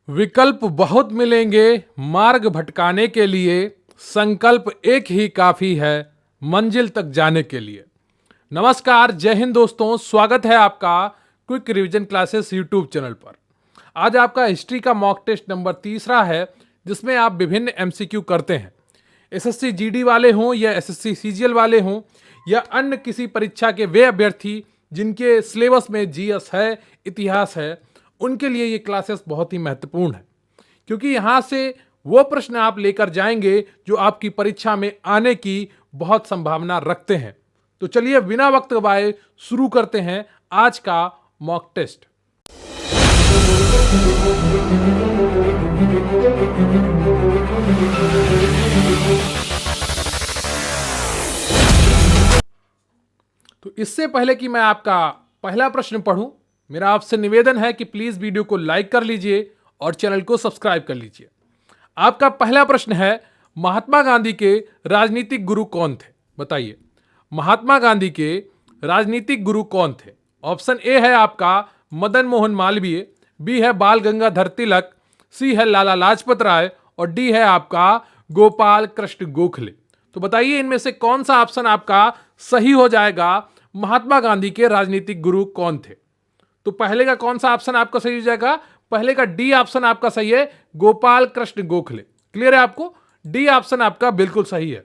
विकल्प बहुत मिलेंगे मार्ग भटकाने के लिए, संकल्प एक ही काफी है मंजिल तक जाने के लिए। नमस्कार, जय हिंद दोस्तों, स्वागत है आपका quick revision classes YouTube channel पर। आज आपका हिस्ट्री का मॉक टेस्ट नंबर 3 है, जिसमें आप विभिन्न एमसीक्यू करते हैं। एसएससी जीडी वाले हों या एसएससी सीजीएल वाले हों या अन्य किसी परीक्षा के वे अभ्यर्थी जिनके सिलेबस में जीएस है, इतिहास है, उनके लिए ये क्लासेस बहुत ही महत्वपूर्ण है, क्योंकि यहाँ से वो प्रश्न आप लेकर जाएंगे जो आपकी परीक्षा में आने की बहुत संभावना रखते हैं। तो चलिए बिना वक्त गवाए शुरू करते हैं आज का मॉक टेस्ट। तो इससे पहले कि मैं आपका पहला प्रश्न पढ़ूं, मेरा आपसे निवेदन है कि प्लीज वीडियो को लाइक कर लीजिए और चैनल को सब्सक्राइब कर लीजिए। आपका पहला प्रश्न है, महात्मा गांधी के राजनीतिक गुरु कौन थे? बताइए, महात्मा गांधी के राजनीतिक गुरु कौन थे? ऑप्शन ए है आपका मदन मोहन मालवीय, बी है बाल गंगाधर तिलक, सी है लाला लाजपत राय और डी है आपका गोपाल कृष्ण गोखले। तो बताइए इनमें से कौन सा ऑप्शन आपका सही हो जाएगा? महात्मा गांधी के राजनीतिक गुरु कौन थे? तो पहले का कौन सा ऑप्शन आपका सही हो जाएगा? पहले का डी ऑप्शन आपका सही है, गोपाल कृष्ण गोखले। क्लियर है आपको? डी ऑप्शन आपका बिल्कुल सही है।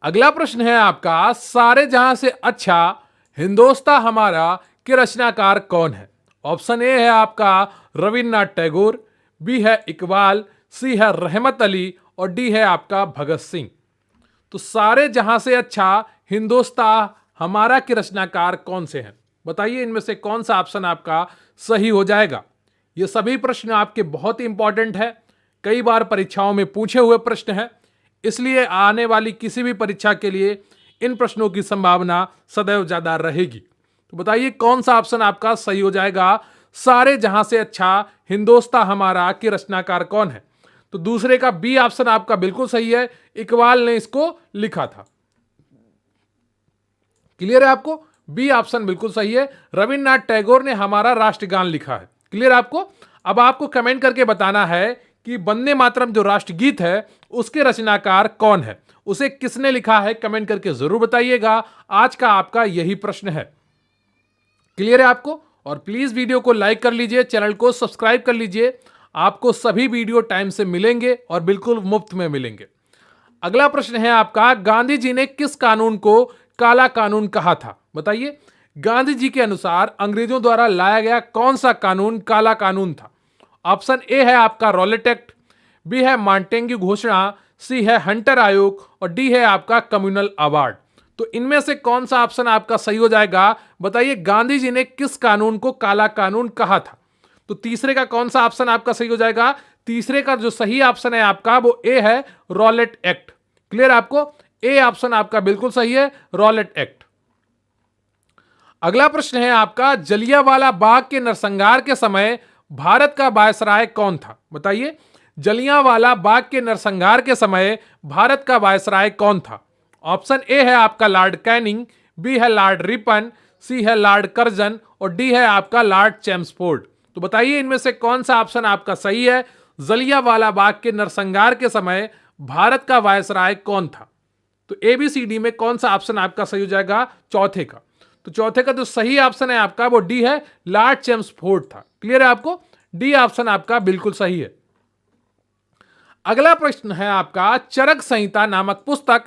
अगला प्रश्न है आपका, सारे जहां से अच्छा हिंदोस्तां हमारा के रचनाकार कौन है? ऑप्शन ए है आपका रविन्द्रनाथ टैगोर, बी है इकबाल, सी है रहमत अली और डी है आपका भगत सिंह। तो सारे जहां से अच्छा हिंदोस्तां हमारा के रचनाकार कौन से हैं? बताइए इनमें से कौन सा ऑप्शन आपका सही हो जाएगा। ये सभी प्रश्न आपके बहुत ही इंपॉर्टेंट है, कई बार परीक्षाओं में पूछे हुए प्रश्न है, इसलिए आने वाली किसी भी परीक्षा के लिए इन प्रश्नों की संभावना सदैव ज्यादा रहेगी। तो बताइए कौन सा ऑप्शन आपका सही हो जाएगा? सारे जहां से अच्छा हिंदोस्तां हमारा के रचनाकार कौन है? तो दूसरे का बी ऑप्शन आपका बिल्कुल सही है, इकबाल ने इसको लिखा था। क्लियर है आपको? बी ऑप्शन बिल्कुल सही है, रविन्द्रनाथ टैगोर ने हमारा राष्ट्रगान लिखा है। क्लियर आपको? अब आपको कमेंट करके बताना है कि वंदे मातरम जो राष्ट्रगीत है उसके रचनाकार कौन है, उसे किसने लिखा है, कमेंट करके जरूर बताइएगा। आज का आपका यही प्रश्न है। क्लियर है आपको? और प्लीज वीडियो को लाइक कर लीजिए, चैनल को सब्सक्राइब कर लीजिए। आपको सभी वीडियो टाइम से मिलेंगे और बिल्कुल मुफ्त में मिलेंगे। अगला प्रश्न है आपका, गांधी जी ने किस कानून को काला कानून कहा था? बताइए, गांधी जी के अनुसार अंग्रेजों द्वारा लाया गया कौन सा कानून काला कानून था? ऑप्शन ए है आपका रॉलेट एक्ट, बी है मांटेग्यू घोषणा, सी है हंटर आयोग और डी है आपका कम्युनल अवार्ड। तो इनमें से कौन सा ऑप्शन आपका सही हो जाएगा? बताइए, गांधी जी ने किस कानून को काला कानून कहा था? तो तीसरे का कौन सा ऑप्शन आपका सही हो जाएगा? तीसरे का जो सही ऑप्शन है आपका वो ए है, रॉलेट एक्ट। क्लियर आपको? ए ऑप्शन आपका बिल्कुल सही है, रॉलेट एक्ट। अगला प्रश्न है आपका, जलियांवाला बाग के नरसंहार के समय भारत का वायसराय कौन था? बताइए, जलियांवाला बाग के नरसंहार के समय भारत का वायसराय कौन था? ऑप्शन ए है आपका लॉर्ड कैनिंग, बी है लॉर्ड रिपन, सी है लॉर्ड कर्जन और डी है आपका लॉर्ड चैम्सफोर्ड। तो बताइए इनमें से कौन सा ऑप्शन आपका सही है? जलियांवाला बाग के नरसंहार के समय भारत का वायसराय कौन था? तो एबीसीडी में कौन सा ऑप्शन आपका सही हो जाएगा? चौथे का। तो चौथे का जो सही ऑप्शन है आपका वो डी है, लॉर्ड चैम्सफोर्ड था। क्लियर है आपको? डी ऑप्शन आपका बिल्कुल सही है। अगला प्रश्न है आपका, चरक संहिता नामक पुस्तक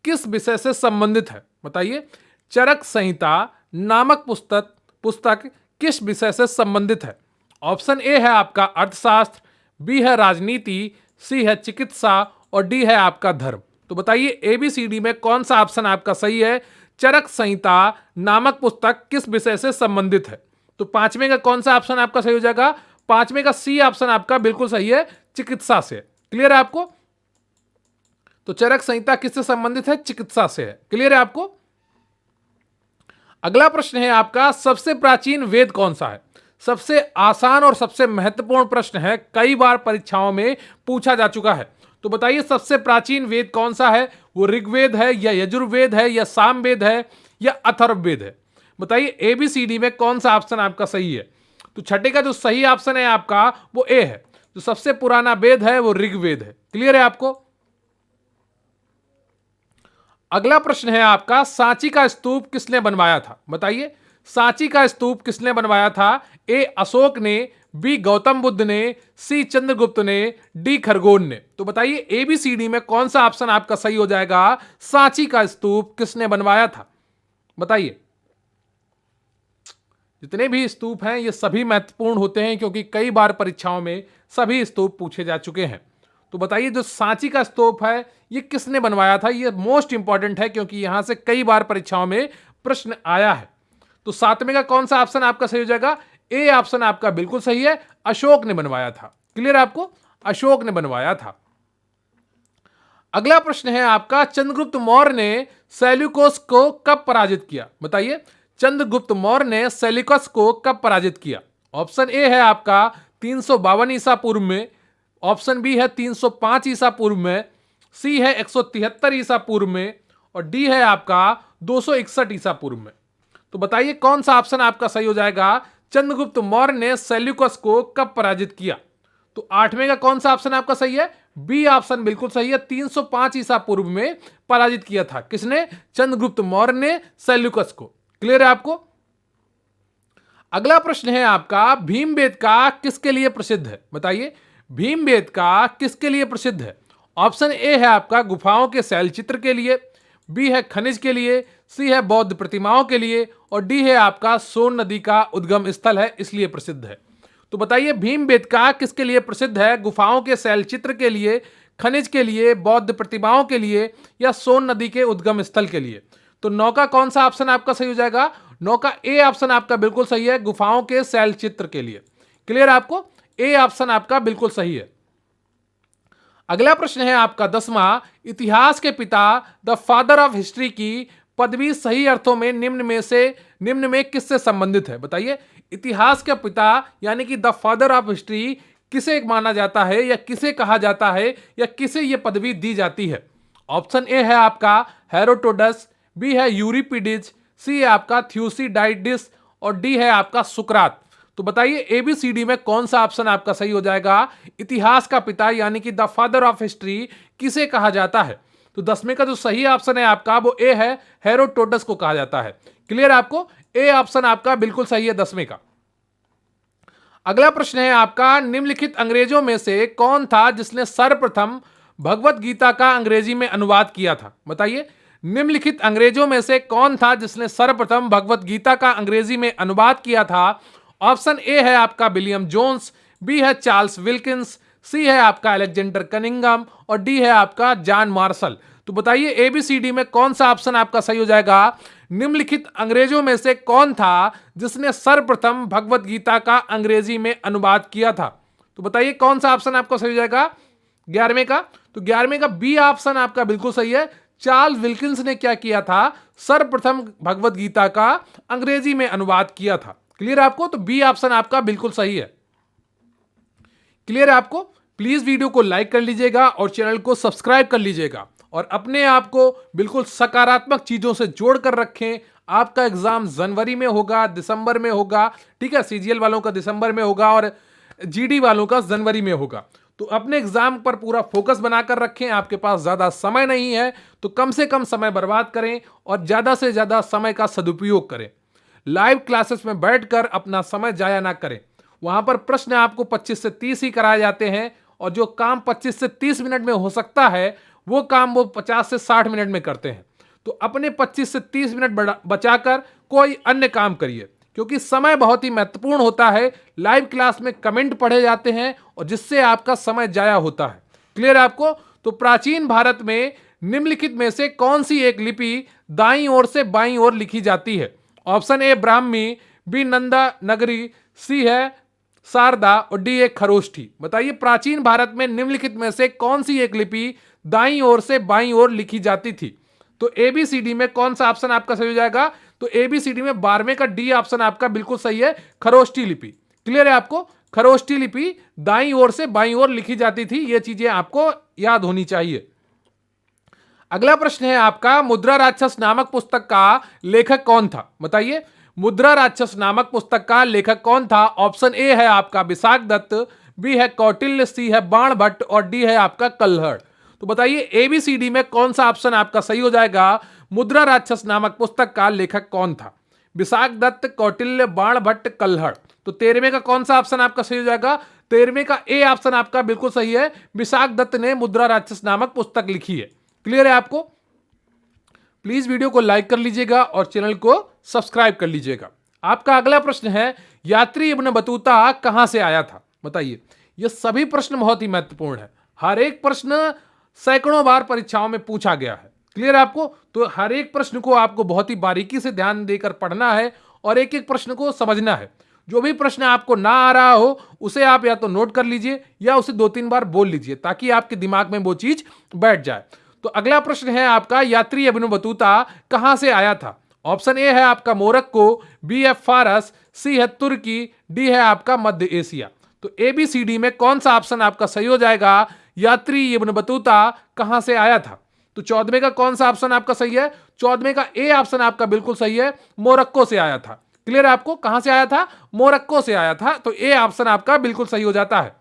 किस विषय से संबंधित है? बताइए, चरक संहिता नामक पुस्तक किस विषय से संबंधित है? ऑप्शन ए है आपका अर्थशास्त्र, बी है राजनीति, सी है चिकित्सा और डी है आपका धर्म। तो बताइए एबीसीडी में कौन सा ऑप्शन आपका सही है? चरक संहिता नामक पुस्तक किस विषय से संबंधित है? तो पांचवें का कौन सा ऑप्शन आपका सही हो जाएगा? पांचवें का सी ऑप्शन आपका बिल्कुल सही है, चिकित्सा से। क्लियर है आपको? तो चरक संहिता किससे संबंधित है? चिकित्सा से है। क्लियर है आपको? अगला प्रश्न है आपका, सबसे प्राचीन वेद कौन सा है? सबसे आसान और सबसे महत्वपूर्ण प्रश्न है, कई बार परीक्षाओं में पूछा जा चुका है। तो बताइए सबसे प्राचीन वेद कौन सा है? वो ऋग्वेद है या यजुर्वेद है या सामवेद है या अथर्ववेद है? बताइए एबीसीडी में कौन सा ऑप्शन आपका सही है? तो छठे का जो सही ऑप्शन है आपका वो ए है। जो सबसे पुराना वेद है वो ऋग्वेद है। क्लियर है आपको? अगला प्रश्न है आपका, सांची का स्तूप किसने बनवाया था? बताइए, सांची का स्तूप किसने बनवाया था? ए अशोक ने, बी गौतम बुद्ध ने, सी चंद्रगुप्त ने, डी खरगोन ने। तो बताइए एबीसीडी में कौन सा ऑप्शन आपका सही हो जाएगा? सांची का स्तूप किसने बनवाया था? बताइए। जितने भी स्तूप हैं ये सभी महत्वपूर्ण होते हैं क्योंकि कई बार परीक्षाओं में सभी स्तूप पूछे जा चुके हैं। तो बताइए जो सांची का स्तूप है ये किसने बनवाया था? ये मोस्ट इंपॉर्टेंट है क्योंकि यहां से कई बार परीक्षाओं में प्रश्न आया है। तो सातवें का कौन सा ऑप्शन आपका सही हो जाएगा? ए ऑप्शन आपका बिल्कुल सही है, अशोक ने बनवाया था। क्लियर आपको? अशोक ने बनवाया था। अगला प्रश्न है आपका, चंद्रगुप्त मौर्य ने सेल्यूकस को कब पराजित किया? बताइए, चंद्रगुप्त मौर्य ने सेल्यूकस को कब पराजित किया? ऑप्शन ए है आपका 352 ईसा पूर्व में, ऑप्शन बी है 305 ईसा पूर्व में, सी है 173 ईसा पूर्व में और डी है आपका 261 ईसा पूर्व में। तो बताइए कौन सा ऑप्शन आपका सही हो जाएगा? चंद्रगुप्त मौर्य ने सेल्यूकस को कब पराजित किया? तो आठवें का कौन सा ऑप्शन आपका सही है? बी ऑप्शन बिल्कुल सही है, 305 ईसा पूर्व में पराजित किया था। किसने? चंद्रगुप्त मौर्य ने सेल्यूकस को। क्लियर है आपको? अगला प्रश्न है आपका, भीमबेटका किसके लिए प्रसिद्ध है? बताइए, भीमबेटका किसके लिए प्रसिद्ध है? ऑप्शन ए है आपका गुफाओं के शैल चित्र के लिए, बी है खनिज के लिए, सी है बौद्ध प्रतिमाओं के लिए और डी है आपका सोन नदी का उद्गम स्थल है इसलिए प्रसिद्ध है। तो बताइए भीमबेटका किसके लिए प्रसिद्ध है? गुफाओं के शैल चित्र के लिए, खनिज के लिए, बौद्ध प्रतिमाओं के लिए या सोन नदी के उद्गम स्थल के लिए? तो 9 का कौन सा ऑप्शन आपका सही हो जाएगा? 9 का ए ऑप्शन आपका बिल्कुल सही है, गुफाओं के शैल चित्र के लिए। क्लियर आपको? ए ऑप्शन आपका बिल्कुल सही है। अगला प्रश्न है आपका 10वां, इतिहास के पिता द फादर ऑफ हिस्ट्री की पदवी सही अर्थों में निम्न में किससे संबंधित है? बताइए, इतिहास के पिता यानी कि द फादर ऑफ हिस्ट्री किसे माना जाता है या किसे कहा जाता है या किसे यह पदवी दी जाती है? ऑप्शन ए है आपका हेरोडोटस, बी है यूरिपिडिस, सी है आपका थ्यूसिडाइडिस और डी है आपका सुकरात। तो बताइए एबीसीडी में कौन सा ऑप्शन आपका सही हो जाएगा? इतिहास का पिता यानी कि द फादर ऑफ हिस्ट्री किसे कहा जाता है? तो 10वें का जो सही ऑप्शन है आपका वो ए है, हेरोडोटस को कहा जाता है। क्लियर आपको? ए ऑप्शन आपका बिल्कुल सही है 10वें का। अगला प्रश्न है आपका, निम्नलिखित अंग्रेजों में से कौन था जिसने सर्वप्रथम भगवत गीता का अंग्रेजी में अनुवाद किया था? बताइए, निम्नलिखित अंग्रेजों में से कौन था जिसने सर्वप्रथम भगवत गीता का अंग्रेजी में अनुवाद किया था? ऑप्शन ए है आपका विलियम जोन्स, बी है चार्ल्स विल्किंस, सी है आपका अलेक्जेंडर कनिंगम और डी है आपका जॉन मार्शल। तो बताइए एबीसीडी में कौन सा ऑप्शन आपका सही हो जाएगा? निम्नलिखित अंग्रेजों में से कौन था जिसने सर्वप्रथम भगवत गीता का अंग्रेजी में अनुवाद किया था? तो बताइए कौन सा ऑप्शन आपका सही हो जाएगा 11वें का? तो 11वें का बी ऑप्शन आपका बिल्कुल सही है। चार्ल्स विल्किंस ने क्या किया था? सर्वप्रथम भगवत गीता का अंग्रेजी में अनुवाद किया था। क्लियर आपको? तो बी ऑप्शन आपका बिल्कुल सही है। क्लियर है आपको? प्लीज वीडियो को लाइक कर लीजिएगा और चैनल को सब्सक्राइब कर लीजिएगा और अपने आप को बिल्कुल सकारात्मक चीजों से जोड़ कर रखें। आपका एग्जाम जनवरी में होगा, दिसंबर में होगा, ठीक है? सीजीएल वालों का दिसंबर में होगा और जीडी वालों का जनवरी में होगा। तो अपने एग्जाम पर पूरा फोकस बनाकर रखें। आपके पास ज्यादा समय नहीं है तो कम से कम समय बर्बाद करें और ज्यादा से ज्यादा समय का सदुपयोग करें। लाइव क्लासेस में बैठकर अपना समय जाया ना करें। वहां पर प्रश्न आपको 25 से 30 ही कराए जाते हैं और जो काम 25 से 30 मिनट में हो सकता है वो काम वो 50 से 60 मिनट में करते हैं। तो अपने 25 से 30 मिनट बचाकर कोई अन्य काम करिए क्योंकि समय बहुत ही महत्वपूर्ण होता है। लाइव क्लास में कमेंट पढ़े जाते हैं और जिससे आपका समय जाया होता है। क्लियर है आपको? तो प्राचीन भारत में निम्नलिखित में से कौन सी एक लिपि दाईं ओर से बाईं ओर लिखी जाती है? Option A Brahmi, B Nanda Nagari, C है शारदा और डी एक खरोष्ठी। बताइए प्राचीन भारत में निम्नलिखित में से कौन सी एक लिपि दाईं ओर से बाईं ओर लिखी जाती थी? तो एबीसीडी में कौन सा ऑप्शन आपका सही हो जाएगा? तो एबीसीडी में 12वें का डी ऑप्शन आपका बिल्कुल सही है, खरोष्ठी लिपि। क्लियर है आपको? खरोष्ठी लिपि दाईं ओर से बाईं ओर लिखी जाती थी। ये चीजें आपको याद होनी चाहिए। अगला प्रश्न है आपका, मुद्रा राक्षस नामक पुस्तक का लेखक कौन था? बताइए, मुद्रा राक्षस नामक पुस्तक का लेखक कौन था? ऑप्शन ए है आपका विशाख दत्त, बी है कौटिल्य, सी है बाण भट्ट और डी है आपका कल्हड़। तो बताइए एबीसीडी में कौन सा ऑप्शन आपका सही हो जाएगा? मुद्रा राक्षस नामक पुस्तक का लेखक कौन था? विशाख दत्त, कौटिल्य, बाण भट्ट, कल्हड़। तो 13वें का कौन सा ऑप्शन आपका सही हो जाएगा? 13वें का ए ऑप्शन आपका बिल्कुल सही है। विशाख दत्त ने मुद्रा राक्षस नामक पुस्तक लिखी है। क्लियर है आपको? प्लीज वीडियो को लाइक कर लीजिएगा और चैनल को सब्सक्राइब कर लीजिएगा। आपका अगला प्रश्न है, यात्री इब्न बतूता कहां से आया था? बताइए। ये सभी प्रश्न बहुत ही महत्वपूर्ण है। हर एक प्रश्न सैकड़ों बार परीक्षाओं में पूछा गया है। क्लियर है आपको? तो हर एक प्रश्न को आपको बहुत ही बारीकी से ध्यान देकर पढ़ना है और एक एक प्रश्न को समझना है। जो भी प्रश्न आपको ना आ रहा हो उसे आप या तो नोट कर लीजिए या उसे 2-3 बार बोल लीजिए ताकि आपके दिमाग में वो चीज बैठ जाए। तो अगला प्रश्न है आपका, यात्री इब्न बतूता कहां से आया था? ऑप्शन ए है आपका मोरक्को, बी है फारस, सी है तुर्की, डी है आपका मध्य एशिया। तो एबीसीडी में कौन सा ऑप्शन आपका सही हो जाएगा? यात्री इब्न बतूता कहां से आया था? तो 14वें का कौन सा ऑप्शन आपका सही है? 14वें का ए ऑप्शन आपका बिल्कुल सही है, मोरक्को से आया था। क्लियर है आपको? कहां से आया था? मोरक्को से आया था। तो ए ऑप्शन आपका बिल्कुल सही हो जाता है।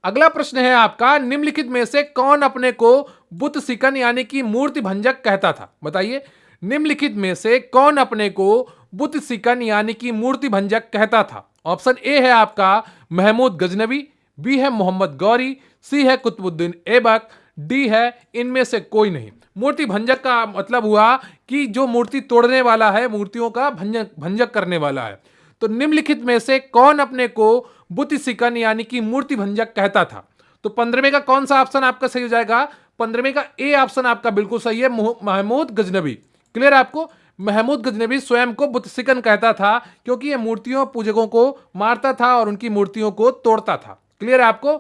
अगला प्रश्न है आपका, निम्नलिखित में से कौन अपने को बुत सिकन यानी कि मूर्ति भंजक कहता था? बताइए। निम्नलिखित में से कौन अपने को बुत सिकन यानी कि मूर्ति भंजक कहता था? ऑप्शन ए है आपका महमूद गजनवी, बी है मोहम्मद गौरी, सी है कुतुबुद्दीन ऐबक, डी है इनमें से कोई नहीं। मूर्ति भंजक का मतलब हुआ कि जो मूर्ति तोड़ने वाला है, मूर्तियों का भंजक करने वाला है। तो निम्नलिखित में से कौन अपने को बुत सिकन यानी कि मूर्ति भंजक कहता था? तो 15वें का कौन सा ऑप्शन आपका सही हो जाएगा? 15वें का ए ऑप्शन आपका बिल्कुल सही है, महमूद गजनवी। क्लियर है आपको? महमूद गजनवी स्वयं को बुत सिकन कहता था क्योंकि यह मूर्तियों पूजकों को मारता था और उनकी मूर्तियों को तोड़ता था। क्लियर है आपको?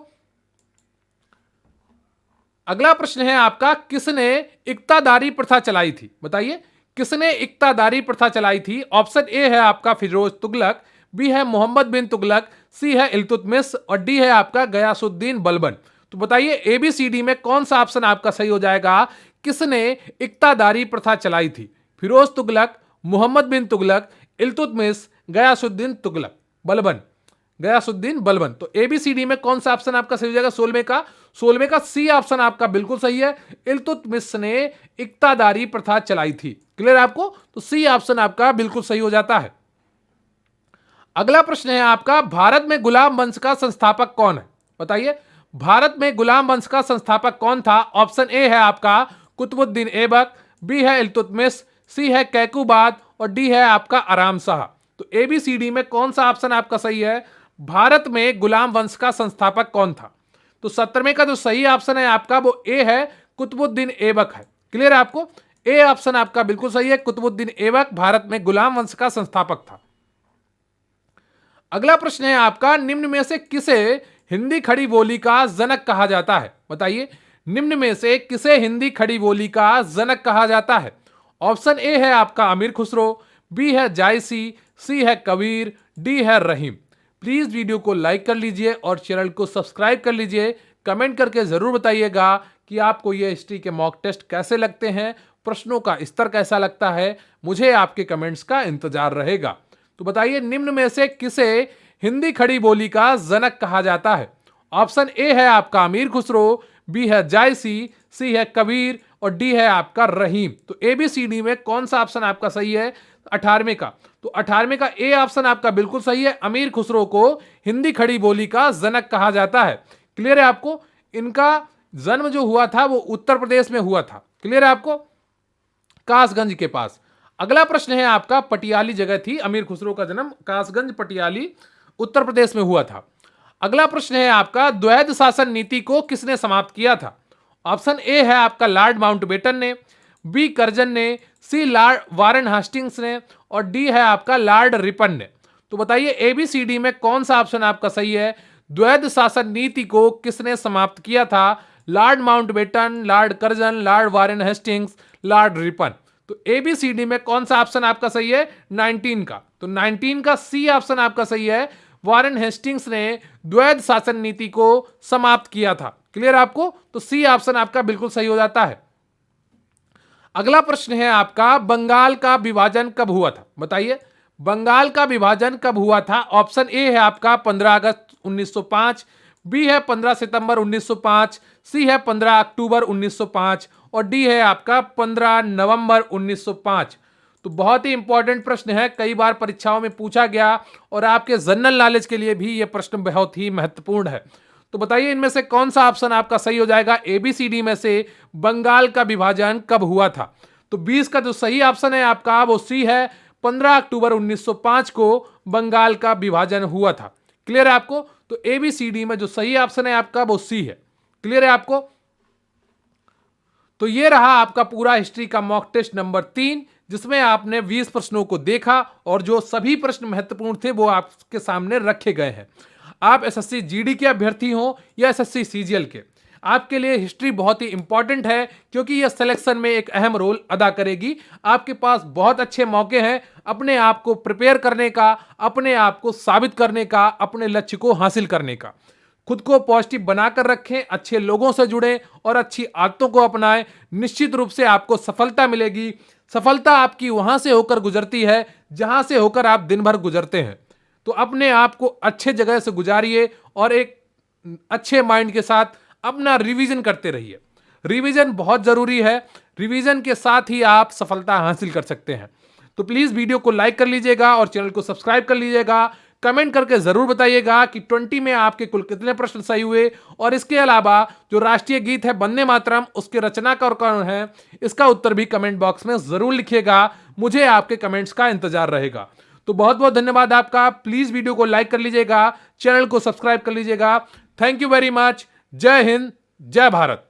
अगला प्रश्न है आपका, किसने इक्तादारी प्रथा चलाई थी? बताइए। किसने इक्तादारी प्रथा चलाई थी? ऑप्शन ए है आपका फिरोज तुगलक, बी है मोहम्मद बिन तुगलक, सी है इल्तुतमिश और डी है आपका गयासुद्दीन बलबन। तो बताइए एबीसीडी में कौन सा ऑप्शन आपका सही हो जाएगा? किसने इक्तादारी प्रथा चलाई थी? फिरोज तुगलक, मोहम्मद बिन तुगलक, इल्तुतमिश, गयासुद्दीन तुगलक, बलबन, गयासुद्दीन बलबन। तो एबीसीडी में कौन सा ऑप्शन आपका सही हो जाएगा? 16वें का सी ऑप्शन आपका बिल्कुल सही है, इल्तुतमिश ने इक्तादारी प्रथा चलाई थी। क्लियर है आपको? तो सी ऑप्शन आपका बिल्कुल सही हो जाता है। अगला प्रश्न है आपका, भारत में गुलाम वंश का संस्थापक कौन है? बताइए। भारत में गुलाम वंश का संस्थापक कौन था? ऑप्शन ए है आपका कुतुबुद्दीन ऐबक, बी है इल्तुतमिश, सी है कैकुबाद और डी है आपका आराम शाह। तो एबीसीडी में कौन सा ऑप्शन आपका सही है? भारत में गुलाम वंश का संस्थापक कौन था? तो 17वें का जो सही ऑप्शन है आपका वो ए है, कुतुबुद्दीन ऐबक है। क्लियर है आपको? ए ऑप्शन आपका बिल्कुल सही है, कुतुबुद्दीन ऐबक भारत में गुलाम वंश का संस्थापक था। अगला प्रश्न है आपका, निम्न में से किसे हिंदी खड़ी बोली का जनक कहा जाता है? बताइए। निम्न में से किसे हिंदी खड़ी बोली का जनक कहा जाता है? ऑप्शन ए है आपका अमीर खुसरो, बी है जायसी, सी है कबीर, डी है रहीम। प्लीज वीडियो को लाइक कर लीजिए और चैनल को सब्सक्राइब कर लीजिए। कमेंट करके जरूर बताइएगा कि आपको ये हिस्ट्री के मॉक टेस्ट कैसे लगते हैं, प्रश्नों का स्तर कैसा लगता है। मुझे आपके कमेंट्स का इंतजार रहेगा। तो बताइए निम्न में से किसे हिंदी खड़ी बोली का जनक कहा जाता है? ऑप्शन ए है आपका अमीर खुसरो, बी है जायसी, सी है कबीर और डी है आपका रहीम। तो एबीसीडी में कौन सा ऑप्शन आपका सही है? 18वें का। तो 18वें का ए ऑप्शन आपका बिल्कुल सही है, अमीर खुसरो को हिंदी खड़ी बोली का जनक कहा जाता है। क्लियर है आपको? इनका जन्म जो हुआ था वो उत्तर प्रदेश में हुआ था। क्लियर है आपको? कासगंज के पास। अगला प्रश्न है आपका, पटियाली जगह थी, अमीर खुसरो का जन्म कासगंज पटियाली उत्तर प्रदेश में हुआ था। अगला प्रश्न है आपका, द्वैध शासन नीति को किसने समाप्त किया था? ऑप्शन ए है आपका लॉर्ड माउंटबेटन ने, बी कर्जन ने, सी लॉर्ड वारेन हेस्टिंग्स ने और डी है आपका लॉर्ड रिपन ने। तो बताइए एबीसीडी में कौन सा ऑप्शन आपका सही है? द्वैध शासन नीति को किसने समाप्त किया था? Lord Mountbatten, Lord Curzon, Lord Warren Hastings, Lord Ripon. तो एबीसीडी में कौन सा ऑप्शन आपका सही है? 19 का। तो 19 का सी ऑप्शन आपका सही है, वारेन हेस्टिंग्स ने द्वैध शासन नीति को समाप्त किया था। क्लियर आपको? तो सी ऑप्शन आपका बिल्कुल सही हो जाता है। अगला प्रश्न है आपका, बंगाल का विभाजन कब हुआ था? बताइए, बंगाल का विभाजन कब हुआ था? ऑप्शन ए है आपका 15 अगस्त 1905, बी है 15 सितंबर 1905, सी है 15 अक्टूबर 1905 और डी है आपका 15 नवंबर 1905। तो बहुत ही इंपॉर्टेंट प्रश्न है, कई बार परीक्षाओं में पूछा गया और आपके जनरल नॉलेज के लिए भी यह प्रश्न बहुत ही महत्वपूर्ण है। तो बताइए इनमें से कौन सा ऑप्शन आपका सही हो जाएगा? एबीसीडी में से बंगाल का विभाजन कब हुआ था? तो 20 का जो सही ऑप्शन है आपका वो सी है, 15 अक्टूबर 1905 को बंगाल का विभाजन हुआ था। क्लियर है आपको? तो एबीसीडी में जो सही ऑप्शन है आपका वो सी है। क्लियर है आपको? तो ये रहा आपका पूरा हिस्ट्री का मॉक टेस्ट नंबर 3, जिसमें आपने 20 प्रश्नों को देखा और जो सभी प्रश्न महत्वपूर्ण थे वो आपके सामने रखे गए हैं। आप एसएससी जीडी के अभ्यर्थी हो या एसएससी सीजीएल के, आपके लिए हिस्ट्री बहुत ही इंपॉर्टेंट है, क्योंकि यह सिलेक्शन में एक अहम रोल अदा करेगी। आपके पास बहुत अच्छे मौके हैं अपने आप को प्रिपेयर करने का, अपने आप को साबित करने का, अपने लक्ष्य को हासिल करने का। खुद को पॉजिटिव बनाकर रखें, अच्छे लोगों से जुड़ें और अच्छी आदतों को अपनाएं। निश्चित रूप से आपको सफलता मिलेगी। सफलता आपकी वहां से होकर गुजरती है जहां से होकर आप दिन भर गुजरते हैं। तो अपने आप को अच्छे जगह से गुजारिए और एक अच्छे माइंड के साथ अपना रिवीजन करते रहिए। रिवीजन बहुत जरूरी है, रिवीजन के साथ ही आप सफलता हासिल कर सकते हैं। तो प्लीज वीडियो को लाइक कर लीजिएगा और चैनल को सब्सक्राइब कर लीजिएगा। कमेंट करके जरूर बताइएगा कि 20 में आपके कुल कितने प्रश्न सही हुए, और इसके अलावा जो राष्ट्रीय गीत है वंदे मातरम, उसके रचनाकार कौन है, इसका उत्तर भी कमेंट बॉक्स में जरूर लिखिएगा। मुझे आपके कमेंट्स का इंतजार रहेगा। तो बहुत बहुत धन्यवाद आपका। प्लीज वीडियो को लाइक कर लीजिएगा, चैनल को सब्सक्राइब कर लीजिएगा। Thank you very much. जय हिंद, जय भारत।